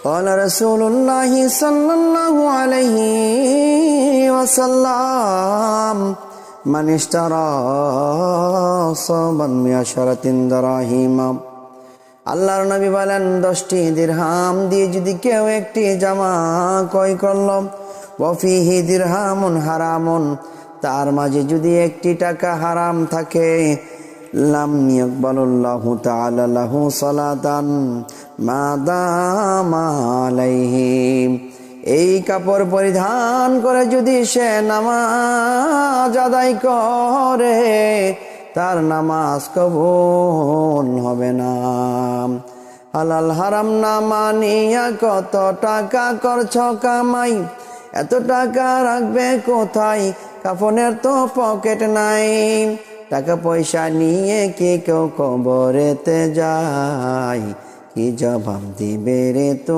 قال رسول الله صلى الله عليه وسلم من اشترى صوبا بعشرة دراهم আল্লাহর নবী বলেন 10টি দিরহাম দিয়ে যদি কেউ একটি জামা ক্রয় করল ওয়াফিহি দিরহামুন হারামুন তার মাঝে যদি একটি টাকা হারাম থাকে লাম ইয়াকবালুল্লাহু তাআলা লাহু সালাতান মা দামা আলাইহি এই কাপড় পরিধান করে যদি সে নামাজ আদায় করে তার নামাজ কবুল হবে না। হালাল হারাম না মানিয়া কত টাকা করছো কামাই, এত টাকা রাখবে কোথায়, কাফনের তো পকেট নাই। টাকা পয়সা নিয়ে কি কেউ কবরেতে যায়, কি জবাব দিবে রে তো।